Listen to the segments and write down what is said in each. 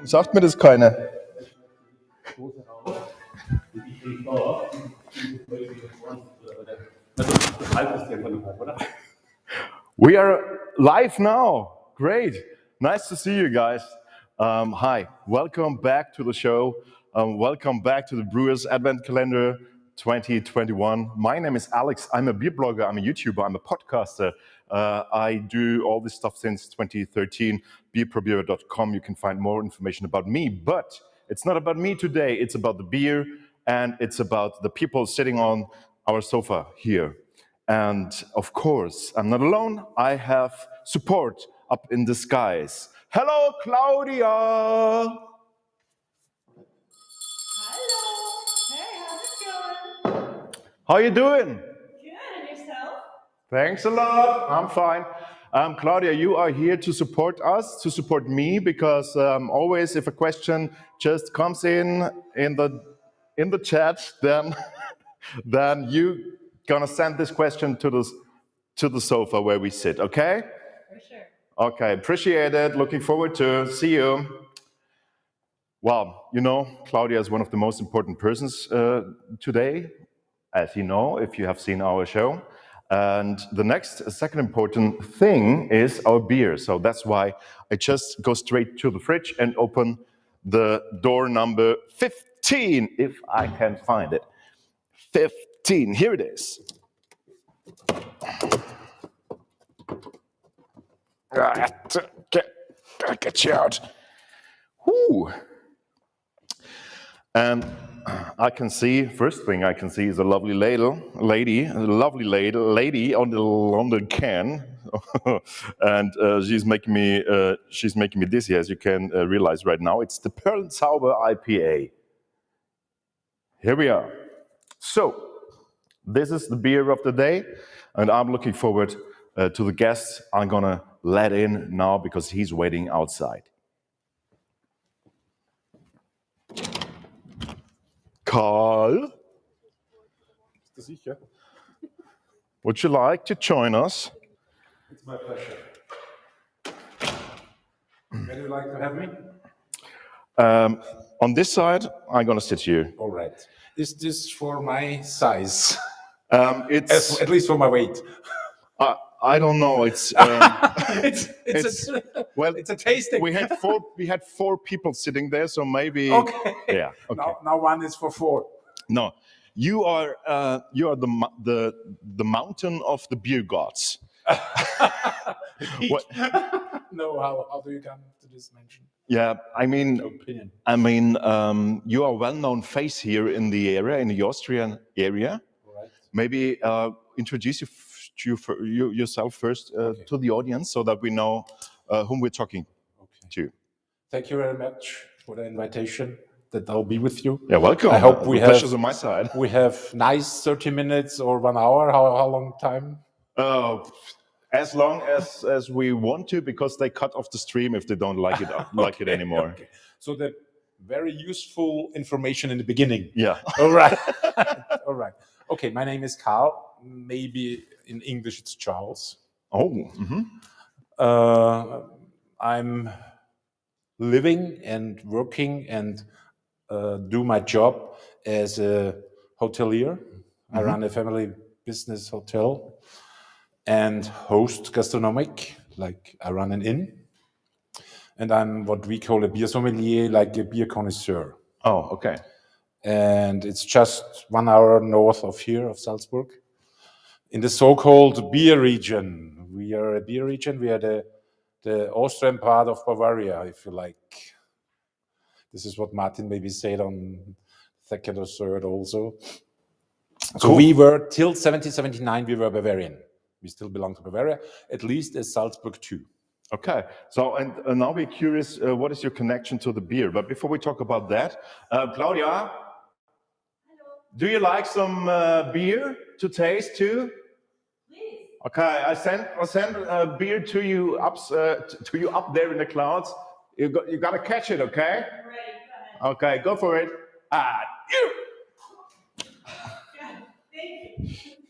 Sagt mir das keiner? We are live now. Great. Nice to see you guys. Hi. Welcome back to the show. Welcome back to the Brewers Advent Calendar 2021. My name is Alex. I'm a beer blogger. I'm a YouTuber. I'm a podcaster. I do all this stuff since 2013. Beerprobierer.com. You can find more information about me. But it's not about me today. It's about the beer, and it's about the people sitting on our sofa here. And of course, I'm not alone. I have support up in the skies. Hello, Claudia. Hello. Hey, how's it going? How you doing? Good, and yourself? Thanks a lot. I'm fine. Claudia, you are here to support us, to support me, because always if a question just comes in the chat, then you gonna send this question to the sofa where we sit. Okay? For sure. Okay. Appreciate it. Looking forward to see you. Well, you know, Claudia is one of the most important persons today, as you know, if you have seen our show. And the second important thing is our beer. So that's why I just go straight to the fridge and open the door number 15, if I can find it. 15, here it is. Get you out. Whew. And I can see, first thing I can see is a lovely lady on the can, and she's making me dizzy, as you can realize right now. It's the Perlenzauber IPA. Here we are. So this is the beer of the day, and I'm looking forward to the guest I'm gonna let in now because he's waiting outside. Karl, would you like to join us? It's my pleasure. Would you like to have me? On this side, I'm gonna sit here. All right. Is this for my size? It's At least for my weight. I don't know. It's it's a tasting. We had four people sitting there, so maybe. Okay. Yeah. Okay. Now one is for four. No, you are the mountain of the beer gods. What? No, how do you come to this mention? Yeah, I mean, Opinion. You are a well-known face here in the area, in the Austrian area. Right. Maybe introduce yourself first to the audience, so that we know whom we're talking to. Thank you very much for the invitation. That I'll be with you. Yeah, welcome. I hope the pleasure's on my side. We have nice 30 minutes or 1 hour. How long time? As long as we want to, because they cut off the stream if they don't like it anymore. Okay. So the very useful information in the beginning. Yeah. All right. All right. Okay, my name is Karl. Maybe in English it's Charles. Oh. Mm-hmm. I'm living and working and do my job as a hotelier. I run a family business hotel and host gastronomic, like I run an inn. And I'm what we call a beer sommelier, like a beer connoisseur. Oh, okay. And it's just 1 hour north of here, of Salzburg, in the so-called beer region. We are a beer region. We are the Austrian part of Bavaria, if you like. This is what Martin maybe said on second or third also. So we were, till 1779, we were Bavarian. We still belong to Bavaria, at least as Salzburg too. Okay, so and now we're curious, what is your connection to the beer? But before we talk about that, Claudia, hello. Do you like some beer to taste too? Please. Okay, I send beer to you up there in the clouds. You gotta catch it, okay? I'm ready. Go ahead. Okay, go for it. You. Yeah, thank you.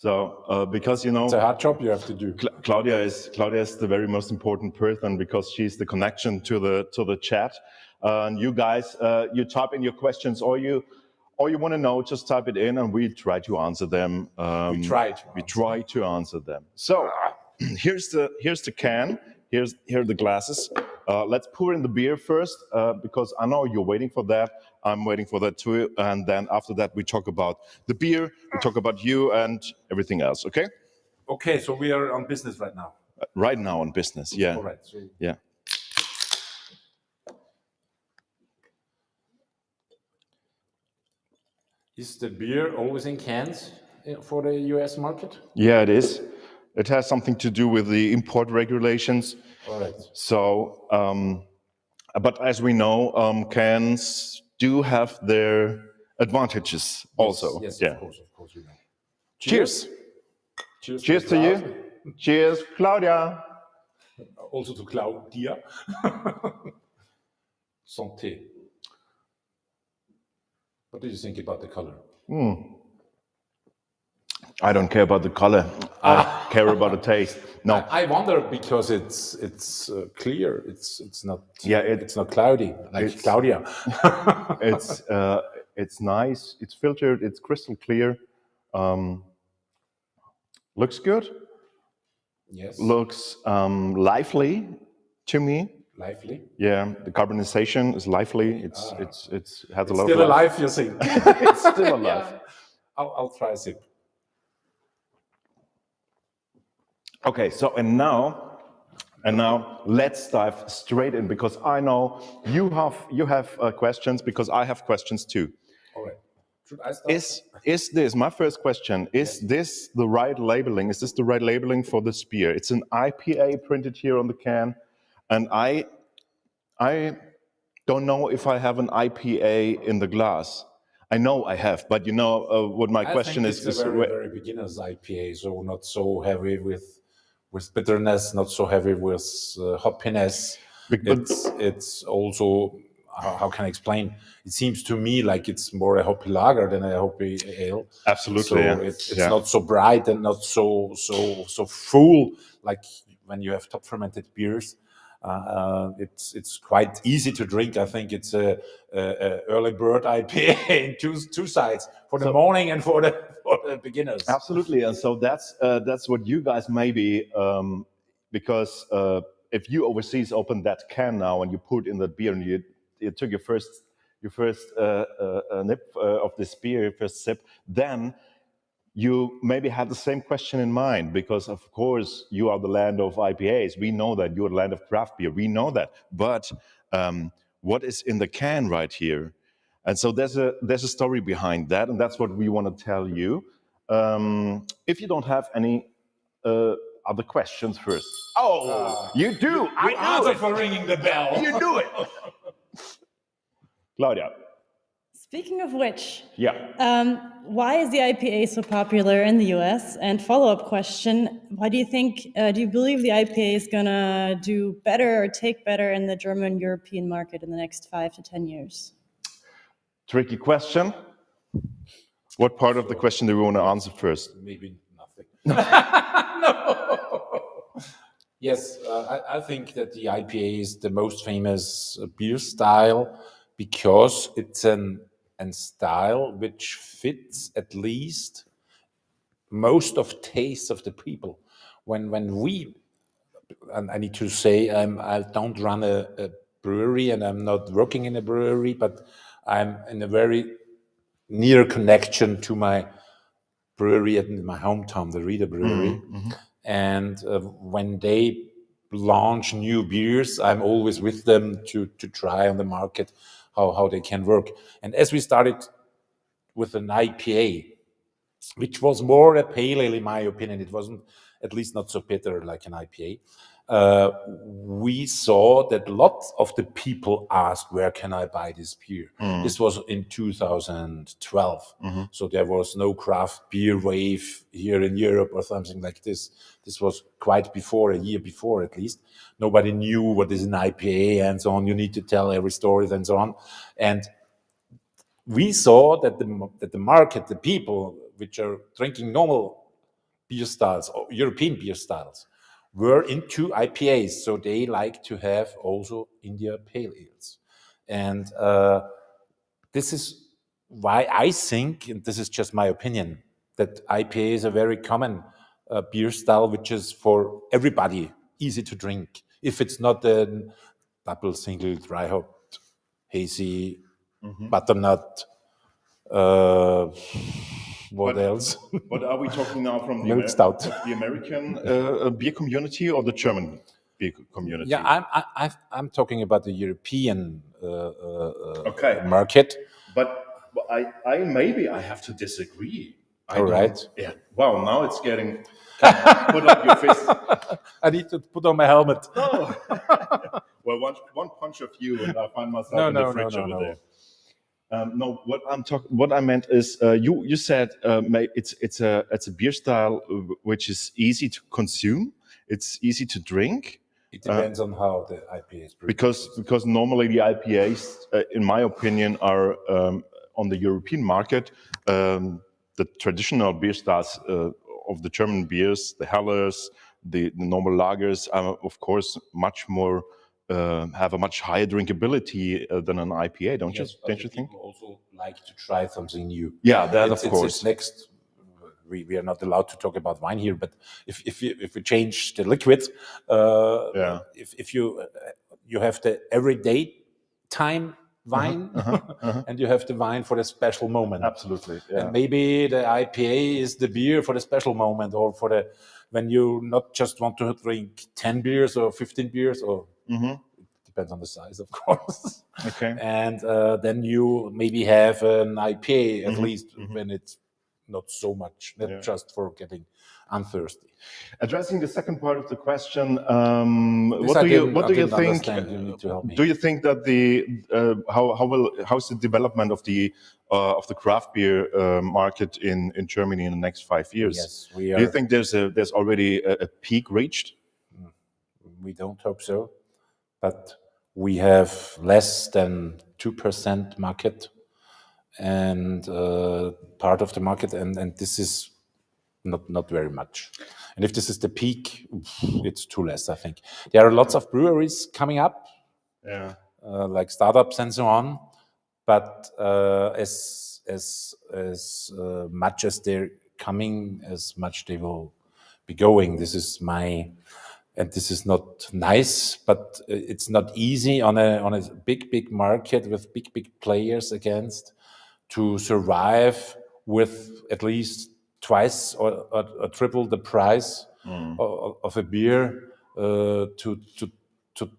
So because you know, It's a hard job you have to do. Claudia is the very most important person because she's the connection to the chat. And you guys, you type in your questions, or you want to know, just type it in, and we try to answer them. We try to answer them. So here's the can. Here are the glasses. Let's pour in the beer first because I know you're waiting for that. I'm waiting for that too. And then after that, we talk about the beer. We talk about you and everything else. Okay. Okay, so we are on business right now. Right now on business, yeah. All right. So Yeah. is the beer always in cans for the US market? Yeah, it is. It has something to do with the import regulations. All right. So, but as we know, cans do have their advantages also. Yes, yeah. of course, we know. Cheers. Cheers. Cheers to you. Cheers, Claudia. Also to Claudia. Santé. What do you think about the color? I don't care about the color. I care about the taste. No. I wonder because it's clear. It's not. Yeah, it's not cloudy like Claudia. It's nice. It's filtered. It's crystal clear. Looks good. Yes. Looks lively to me. Lively. Yeah, the carbonization is lively. It has a lot Still of life. alive, you think? It's still alive. Yeah. I'll try a sip. Okay, so and now let's dive straight in because I know you have questions because I have questions too. All right. Should I start? Is this my first question? Is this the right labeling? Is this the right labeling for this beer? It's an IPA printed here on the can, and I don't know if I have an IPA in the glass. I know I have, but you know what my question is. It's a very beginner's IPA, so not so heavy with bitterness, not so heavy with hoppiness. It's also, how can I explain? It seems to me like it's more a hoppy lager than a hoppy ale. Absolutely. So yeah. it's not so bright and not so full like when you have top fermented beers. It's quite easy to drink. I think it's a early bird IPA in two sides for the morning and for the beginners. Absolutely, and so that's what you guys maybe because if you overseas open that can now and you put in that beer and you took your first nip of this beer, your first sip, then you maybe had the same question in mind because, of course, you are the land of IPAs. We know that you're the land of craft beer. We know that. But what is in the can right here? And so there's a story behind that, and that's what we want to tell you. If you don't have any other questions first. Oh, you do. I answer for ringing the bell. You do it. Claudia. Speaking of which, yeah. Why is the IPA so popular in the US? And follow-up question, why do you think, do you believe the IPA is gonna do better or take better in the German European market in the next 5 to 10 years? Tricky question. What part of the question do we want to answer first? Maybe nothing. No. Yes, I think that the IPA is the most famous beer style because it's an style which fits at least most of tastes of the people. When we, and I need to say, I don't run a brewery and I'm not working in a brewery, but I'm in a very near connection to my brewery in my hometown, the Rieder Brewery. Mm-hmm. And when they launch new beers, I'm always with them to try on the market how they can work. And as we started with an IPA, which was more a pale ale in my opinion, it wasn't, at least not so bitter like an IPA, we saw that lots of the people asked, where can I buy this beer? Mm. This was in 2012. Mm-hmm. So there was no craft beer wave here in Europe or something like this. This was quite before, a year before at least. Nobody knew what is an IPA and so on. You need to tell every story and so on. And we saw that the market, the people which are drinking normal beer styles, or European beer styles, were into IPAs. So they like to have also India Pale Ales. And this is why I think, and this is just my opinion, that IPA is a very common beer style, which is for everybody easy to drink. If it's not a double, single, dry hopped, hazy, butternut, what else? But are we talking now from Milk stout. the American beer community or the German beer community? Yeah, I'm talking about the European Okay. market. But I have to disagree. All right. Yeah. Wow. Now it's getting. Put up your fist. I need to put on my helmet. No. Well, one punch of you, and I find myself in the fridge over there. No, what I meant is you said it's a beer style which is easy to consume. It's easy to drink. It depends on how the IPA is brewed. Because normally the IPAs, in my opinion, are on the European market. The traditional beer styles of the German beers, the Hellers, the normal lagers, are of course much more have a much higher drinkability than an IPA. Don't you think? People also like to try something new. Yeah, that of course. It's next. We are not allowed to talk about wine here, but if we change the liquid, if you have the everyday time wine, and you have the wine for the special moment. Absolutely, yeah. And maybe the IPA is the beer for the special moment, or for the when you not just want to drink 10 beers or 15 beers, or it depends on the size, of course. Okay. And then you maybe have an IPA at least when it's not so much, not just for getting unthirsty. Addressing the second part of the question, what do you think? You need to help me. Do you think that how's the development of the craft beer market in Germany in the next 5 years? Yes, we are. Do you think there's already a peak reached? We don't hope so, but we have less than 2% market and part of the market, and this is not very much. And if this is the peak, it's too less, I think. There are lots of breweries coming up, like startups and so on, but as much as they're coming, as much they will be going. This is and this is not nice, but it's not easy on a big market with big players against to survive with at least twice or triple the price of a beer to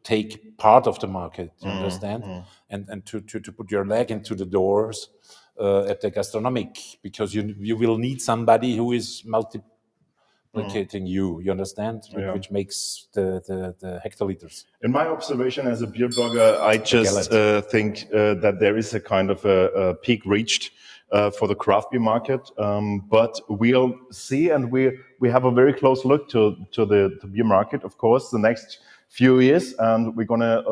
take part of the market. You understand? And to put your leg into the doors at the gastronomic, because you will need somebody who is multiplicating you understand? Yeah. Which makes the hectoliters. In my observation as a beer blogger, I just think that there is a kind of a peak reached for the craft beer market, but we'll see, and we have a very close look to the beer market, of course, the next few years, and we're gonna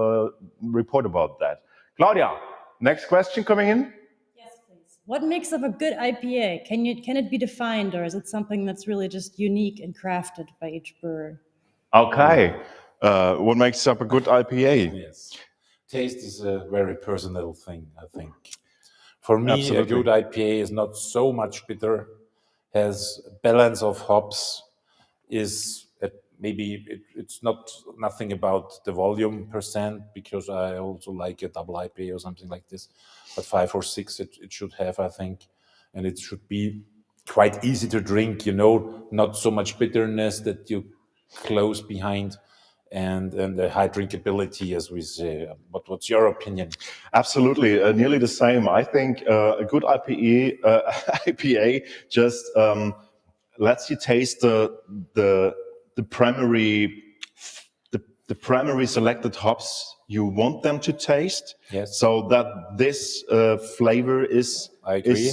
report about that. Claudia, next question coming in. Yes, please. What makes up a good IPA? Can it be defined, or is it something that's really just unique and crafted by each brewer? Okay, what makes up a good IPA? Yes, taste is a very personal thing, I think. For me, Absolutely. a good IPA is not so much bitter, has balance of hops, is it's nothing about the volume percent, because I also like a double IPA or something like this, but 5 or 6 it should have, I think, and it should be quite easy to drink, not so much bitterness that you close behind, and the high drinkability, as we say. But what's your opinion? Absolutely, nearly the same. I think a good IPA just lets you taste the primary selected hops you want them to taste. Yes. So that this flavor is I agree.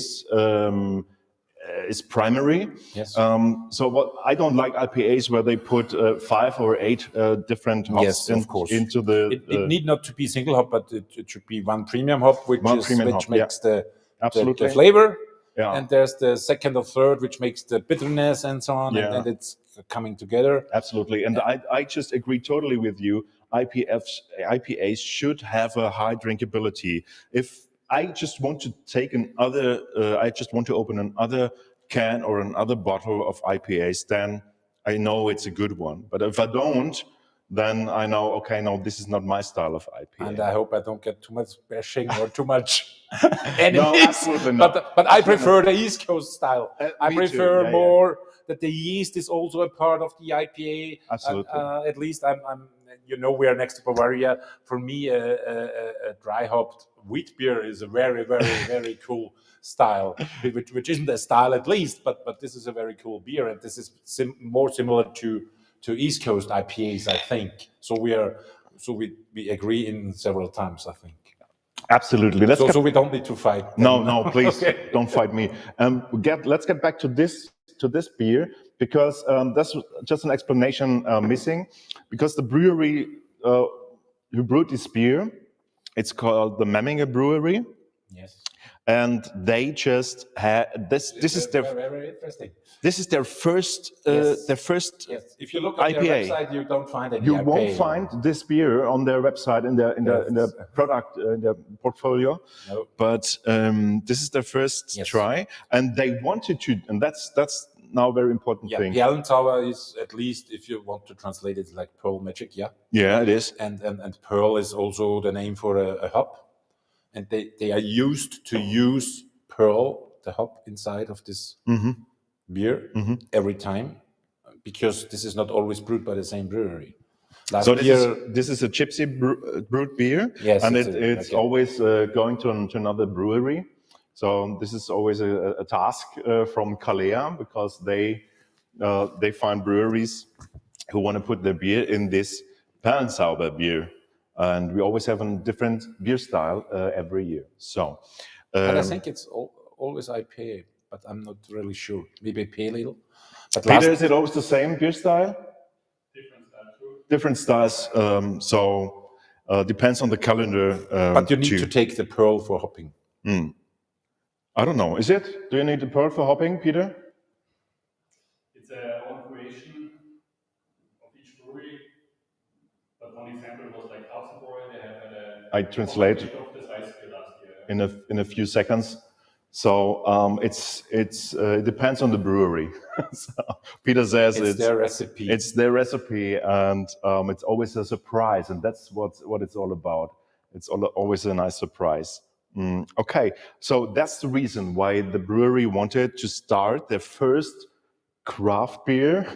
Is primary. Yes. So what I don't like IPAs where they put 5 or 8 different hops into the. It need not to be single hop, but it should be one premium hop, which makes the flavor. Yeah. and there's the second or third, which makes the bitterness and so on, Yeah. and it's coming together. Absolutely, and I just agree totally with you. IPAs should have a high drinkability. If I just want to take I just want to open another can or another bottle of IPAs, then I know it's a good one. But if I don't, then I know, okay, no, this is not my style of IPA. And I hope I don't get too much bashing or too much enemies. No, absolutely not. But I prefer the East Coast style. I me too. prefer Yeah, more that the yeast is also a part of the IPA. Absolutely. At least I'm. We are next to Bavaria. For me, a dry hopped wheat beer is a very, very, very cool style, which isn't a style at least, but this is a very cool beer, and this is more similar to East Coast IPAs, I think. So we agree in several times, I think. Absolutely. So we don't need to fight. No, please don't fight me. Let's get back to this beer, because that's just an explanation missing. Because the brewery who brewed this beer, it's called the Memminger Brewery. Yes. And they just had this. This is their very interesting. This is their first. Yes. Their first. Yes. If you look at IPA. their website, you don't find any. You IPA. won't find this beer on their website in their product in their portfolio. No. But this is their first try, and they wanted to, and that's now a very important thing. Perlenzauber is, at least if you want to translate it, like pearl magic. Yeah. Yeah, it is. And pearl is also the name for a hop. And they are used to use pearl, the hop, inside of this beer every time, because this is not always brewed by the same brewery. This is a gypsy brewed beer, yes, and it's always going to another brewery. So this is always a task from Kalea, because they find breweries who want to put their beer in this Perlenzauber beer. And we always have a different beer style every year. So, but I think it's always IPA, but I'm not really sure. Maybe pale ale. But Peter, is it always the same beer style? Different styles. So depends on the calendar. But you need to take the pearl for hopping. I don't know. Is it? Do you need the pearl for hopping, Peter? It's an own creation of each brewery. But one example was like they had I translate of this ice beer last year. in a few seconds. So it depends on the brewery. So Peter says it's their recipe. It's their recipe, and it's always a surprise, and that's what it's all about. It's always a nice surprise. Okay, so that's the reason why the brewery wanted to start their first craft beer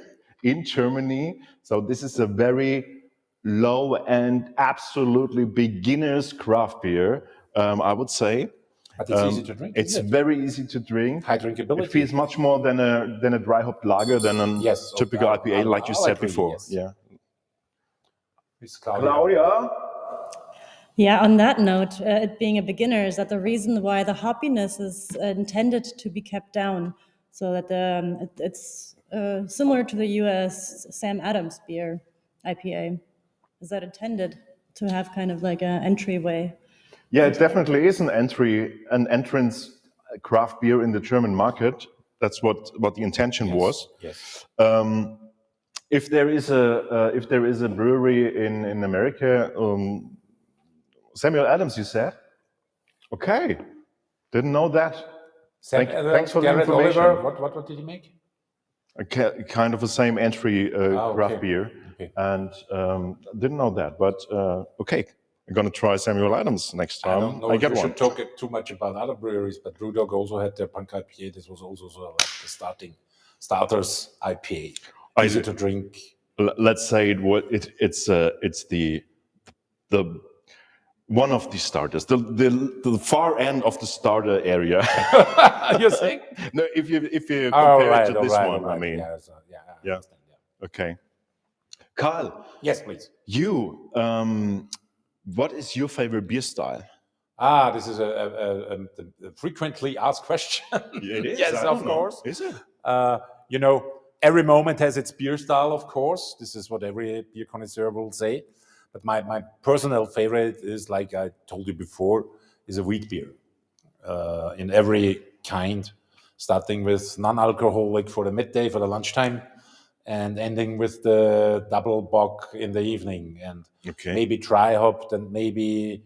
in Germany. So this is a very low and absolutely beginner's craft beer, I would say. But it's easy to drink. It's very easy to drink. High drinkability. It feels much more than a dry hop lager, than a typical IPA, like you said before. Yes. Yeah. It's Claudia? Yeah, on that note, it being a beginner, is that the reason why the hoppiness is intended to be kept down, so that it's similar to the US Sam Adams beer IPA. Is that intended to have kind of like an entryway? Yeah, it definitely is an entrance craft beer in the German market. That's what the intention was. Yes. If there is a brewery in America, Samuel Adams, you said? Okay, didn't know that. Thanks for the information. Oliver, what did he make? Kind of the same entry craft beer, and didn't know that. But okay, I'm gonna try Samuel Adams next time. I don't know if we should talk too much about other breweries, but Brewdog also had their Punk IPA. This was also sort of like the starters IPA, easy to drink. Let's say it's the one of the starters, the far end of the starter area. You think? No, if you compare it to this one, I mean, yeah. Okay, Carl. Yes, please. You, what is your favorite beer style? This is a frequently asked question. It is. Yes, of course. Is it? Every moment has its beer style, of course. This is what every beer connoisseur will say. But my personal favorite is, like I told you before, is a wheat beer in every kind. starting with non-alcoholic for the midday, for the lunchtime, and ending with the double bock in the evening, and maybe dry hopped and maybe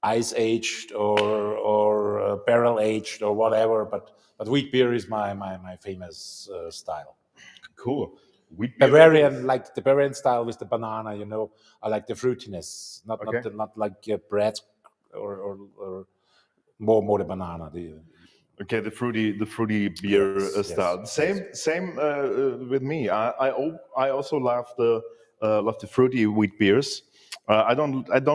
ice aged or barrel aged or whatever. But wheat beer is my famous style. Cool. Bavarian, like the Bavarian style with the banana, you know. I like the fruitiness, not like bread or more the banana. Okay, the fruity beer style. Yes. Same with me. I also love the fruity wheat beers. I don't like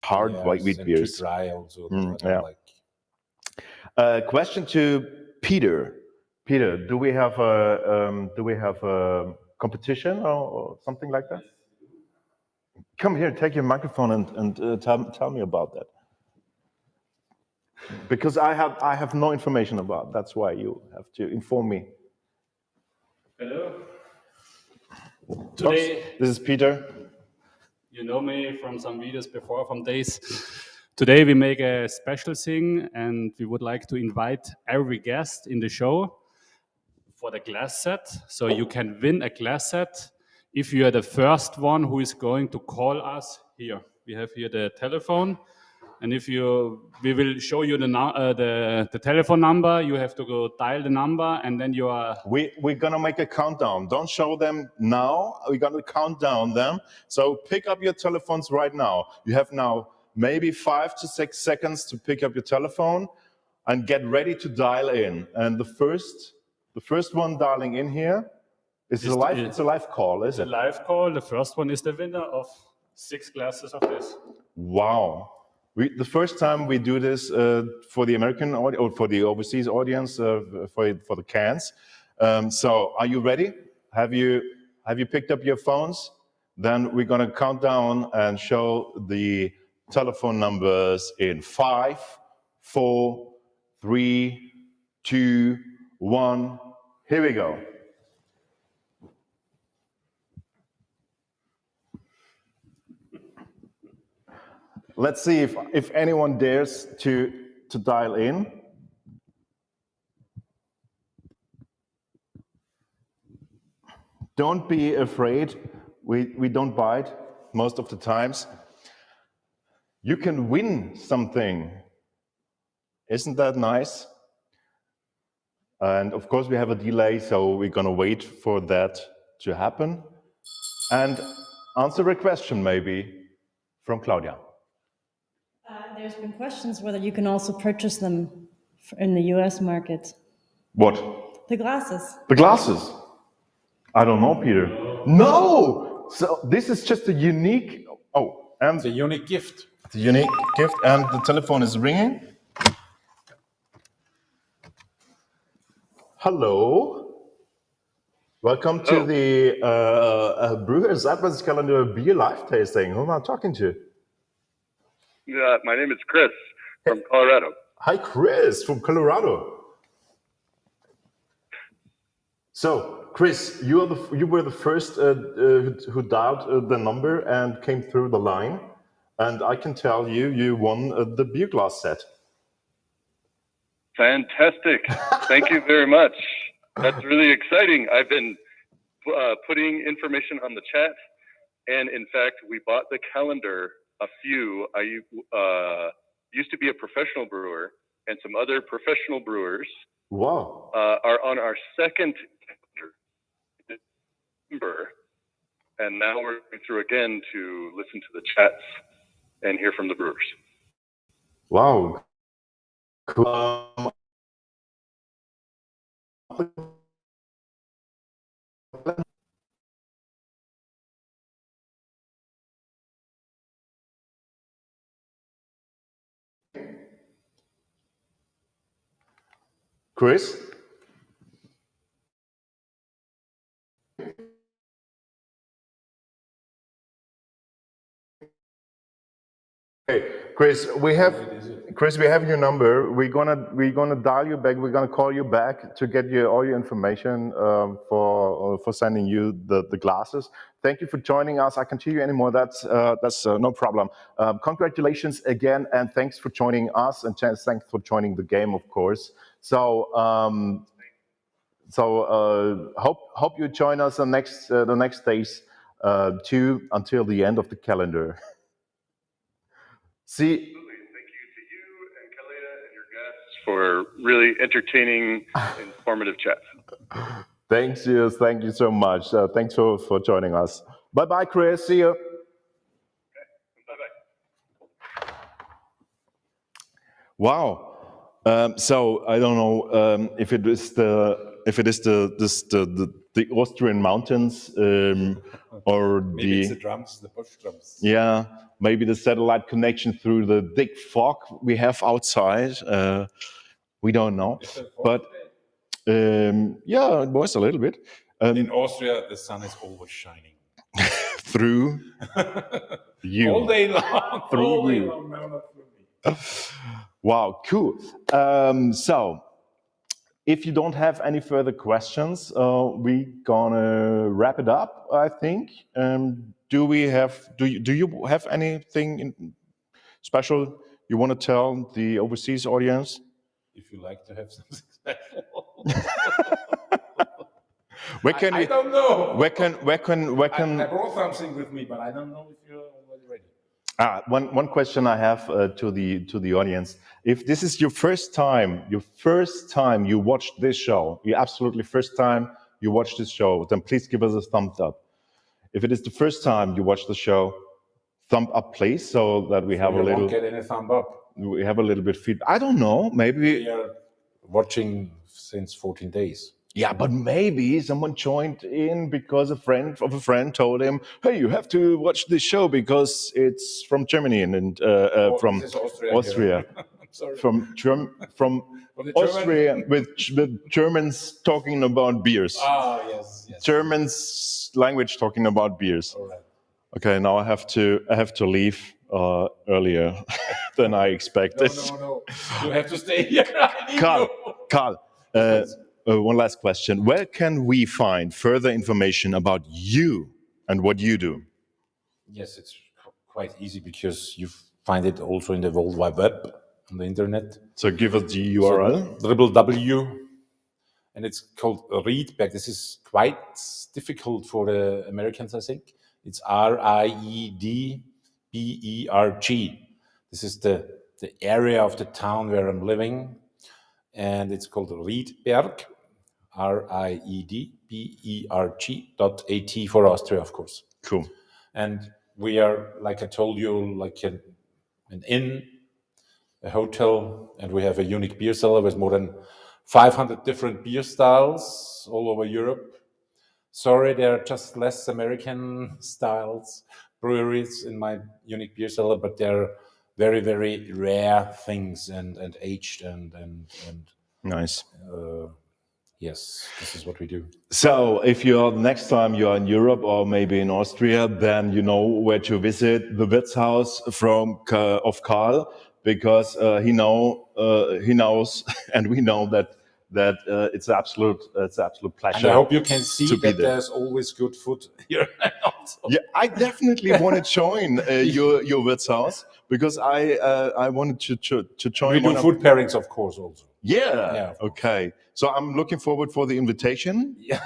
hard white wheat and too beers. dry also. I don't Yeah. like. Question to Peter. Peter, do we have a competition or something like that? Come here, take your microphone and tell me about that. Because I have no information about. That's why you have to inform me. Hello. Today, This is Peter. you know me from some videos before, from days. Today we make a special thing, and we would like to invite every guest in the show for the glass set. So you can win a glass set if you are the first one who is going to call us here. We have here the telephone, and we will show you the telephone number. You have to go dial the number, and then you are. We're gonna make a countdown. Don't show them now. We're gonna count down them. So pick up your telephones right now. You have now maybe 5 to 6 seconds to pick up your telephone and get ready to dial in. And the first one dialing in here it's a live call, is it? It's a live call. The first one is the winner of 6 glasses of this. Wow. The first time we do this for the American audience or for the overseas audience for the cans. So are you ready? Have you picked up your phones? Then we're gonna count down and show the telephone numbers in 5, 4, 3, 2, 1. Here we go. Let's see if anyone dares to dial in. Don't be afraid. We don't bite most of the times. You can win something. Isn't that nice? And of course we have a delay, so we're gonna wait for that to happen. And answer a question maybe from Claudia. There's been questions whether you can also purchase them in the US market. What? The glasses. The glasses. I don't know, Peter. No! So this is just a unique, and It's a unique gift. it's a unique gift, and the telephone is ringing. Hello. Welcome to the Brewers Advent Calendar Beer Live Tasting. Who am I talking to? My name is Chris from Colorado. Hi, Chris from Colorado. So, Chris, you were the first who dialed the number and came through the line, and I can tell you won the beer glass set. Fantastic. Thank you very much. That's really exciting. I've been putting information on the chat, and in fact, we bought the calendar. I used to be a professional brewer, and some other professional brewers Wow. are on our second calendar, and now we're going through again to listen to the chats and hear from the brewers. Wow. Cool. Chris? Okay, Chris, we have your number. We're gonna dial you back. We're gonna call you back to get you all your information for sending you the glasses. Thank you for joining us. I can't hear you anymore. That's no problem. Congratulations again, and thanks for joining us, and thanks for joining the game, of course. So hope you join us the next days too until the end of the calendar. See. Thank you to you and Kalea and your guests for really entertaining, informative chats. Thank you so much. Thanks for joining us. Bye, Chris. See you. Okay. Bye-bye. Wow. So I don't know if it is the Austrian mountains or maybe it's the drums, the bush drums. Yeah, maybe the satellite connection through the thick fog we have outside. We don't know, but yeah, it was a little bit. In Austria, the sun is always shining through you all day long. Through all day you. long. No, not through me. Wow, cool. So, if you don't have any further questions, we're gonna wrap it up, I think. Do you have anything special you want to tell the overseas audience? If you like to have something special. I don't know. Where can I brought something with me, but I don't know if you're already ready. One question I have to the audience: if this is your first time you watched this show, your absolutely first time you watched this show, then please give us a thumbs up. If it is the first time you watch the show, thumb up, please, so that we have a little. Won't get any thumb up. We have a little bit feedback. I don't know. Maybe we are watching since 14 days. Yeah, but maybe someone joined in because a friend of a friend told him, "Hey, you have to watch this show because it's from Germany and from Austria." Sorry. From Austria with Germans talking about beers. Ah, yes. Germans language talking about beers. All right. Okay, now I have to leave earlier than I expected. No. You have to stay here. Carl. One last question. Where can we find further information about you and what you do? Yes, it's quite easy because you find it also in the World Wide Web on the internet. So give us the URL. www. And it's called Riedberg. This is quite difficult for the Americans, I think. It's Riedberg. This is the area of the town where I'm living. And it's called Riedberg, Riedberg.at for Austria, of course. Cool. And we are, like I told you, like an inn, a hotel, and we have a unique beer cellar with more than 500 different beer styles all over Europe. Sorry, there are just less American styles, breweries in my unique beer cellar, but they're very, very rare things and aged and nice. Yes, this is what we do. So if next time you're in Europe or maybe in Austria, then you know where to visit the Wirtshaus of Karl, because he knows, and we know that it's absolute pleasure. And I hope you can see that there's always good food here. Yeah, I definitely want to join your Wirtshaus because I wanted to join. We do food pairings, of course, also. Yeah. Okay. So I'm looking forward for the invitation. Yeah.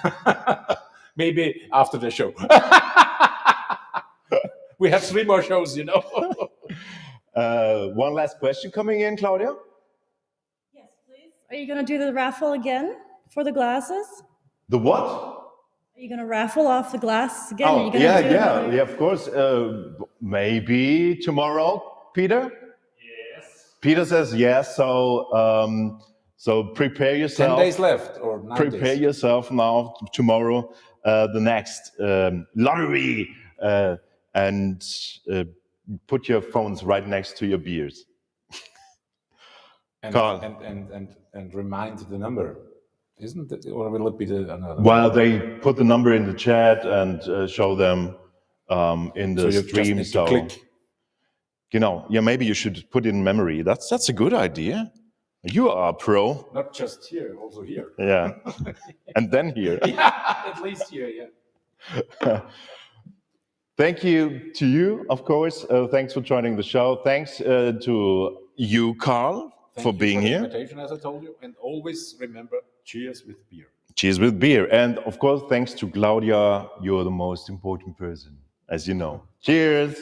Maybe after the show. We have 3 more shows, you know. One last question coming in, Claudia. Yes, please. Are you going to do the raffle again for the glasses? The what? Are you going to raffle off the glasses again? Oh, yeah, of course. Maybe tomorrow, Peter? Yes. Peter says yes, so prepare yourself. 10 days left, or 9 days. Prepare yourself now, tomorrow, the next lottery, and put your phones right next to your beers. And remind the number. Isn't it, or will it be another? Well, they put the number in the chat and show them in the stream. Just need to click. yeah, maybe you should put in memory. That's a good idea. You are a pro. Not just here, also here. Yeah. And then here. Yeah, at least here, yeah. Thank you to you, of course. Thanks for joining the show. Thanks to you, Carl, for being the here. Invitation, as I told you, and always remember, cheers with beer. Cheers with beer. And of course, thanks to Claudia. You're the most important person, as you know. Cheers.